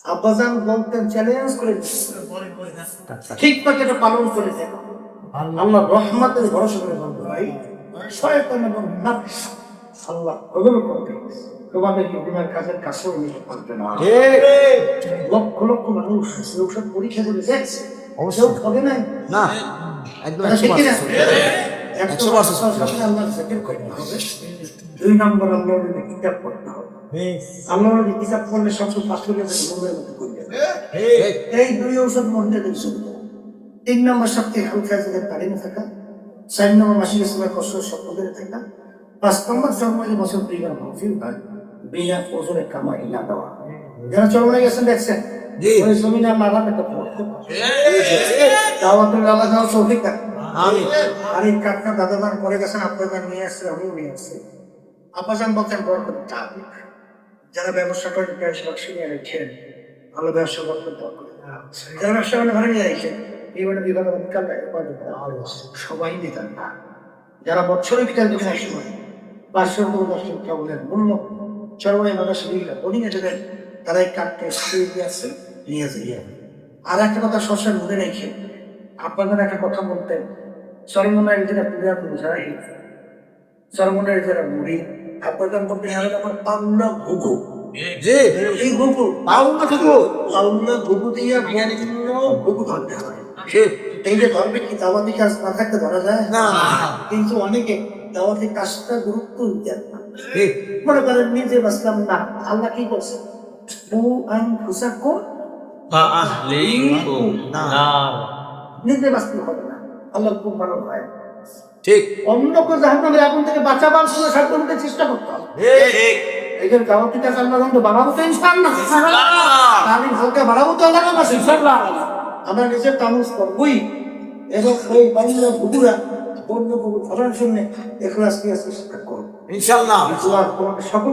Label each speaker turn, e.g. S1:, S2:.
S1: আব্বাজান বলতেন চ্যালেঞ্জ করে ঠিক মতো এটা পালন করে দেখো, আল্লাহ রহমতের ভরসা করে বলবো ভাই শয়তান এবং নফস আল্লাহ কবুল করবে। তোমাদের তোমার কাজের কাছেও নিতে পারবে না। লক্ষ লক্ষ মানুষ ওষুধ পরীক্ষা করে দেখছে, অবশ্যই হবে না না একদম 100% আল্লাহ জিকির করতে হবে। 2 নম্বর আল্লাহর কিতাব পড়তে হবে। আল্লাহর কিতাব পড়লে সবচেয়ে ফার্স্ট হয়ে যাবে মনের মধ্যে করে যাবে। এই 2 ঔষধ মধ্যে দিয়েছে। 3 নম্বর সবচেয়ে হালকা জায়গায় তালিমে থাকা, 4 নম্বর মাসিক সময় কষ্ট স্বপ্নের থাকা, 5 নম্বর জন্মের বছর পরিবার মাহফিল হয় বিনা ওজনে কামাই না দেওয়া। যারা চরমনে গেছেন দেখছেন ওই জমিনে আল্লাহ একটা দাওয়াতুল আল্লাহ দাও তৌফিক আমিন। আর এই কাটনা দাদাদান করে গেছেন, আপনাদের নিয়ে আসছে, আমিও নিয়ে আসছি। আব্বাজান বলতেন বরকত চাবি, যারা ব্যবসা করে ব্যবসা নিয়ে রেখেন ভালো ব্যবসা করতে দরকার, যারা ব্যবসা করে ঘরে নিয়ে রেখেন বিভিন্ন বিভাগ সবাই নিতেন না। যারা বছরের ভিতরে দেখেন এক সময় 510 কেবলের মূল্য চরমায় বাংলাদেশ বোনিং এদের তারা এই কাঠকে নিয়ে আসছে নিয়ে যাইয়ে। আর একটা কথা সবসময় মনে রেখে আপনাদের একটা কথা বলতেন, চরমনের যেটা পূজা বোঝাই চরমনের যারা মুড়ি আপনাদের মধ্যে আমার পাওনা ঘুঘু, এই ঘুঘু পাওনা ঘুঘু দিয়ে বিভিন্ন ঘুঘু ধরতে হয়। এই যে ধর্মে কি দাওয়াতি কাজ না থাকতে ধরা যায় না, কিন্তু অনেকে দাওয়াতি কাজটা গুরুত্ব দিতেন না। মনে করেন নিজে বাঁচলাম না, আল্লাহ কি করছে নিজে বাঁচতে হবে না, আল্লাহ খুব ভালো হয়। ঠিক অন্যকে জাহান্নামের আগুন থেকে বাঁচাবার জন্য সাবধানতার চেষ্টা করতে হবে। এই যে দাওয়াতি কাজ আল্লাহ বাড়াবো তো ইনশাআল্লাহ, আমি হালকা বাড়াবো তো আল্লাহ ইনশাআল্লাহ। আমরা নিজের তামুজ করবই এবং ওই বাংলা ঘুঘুরা অন্য ঘুঘু ধরার জন্য এখলাস নিয়ে চেষ্টা করবো ইনশাআল্লাহ। তোমাকে সকল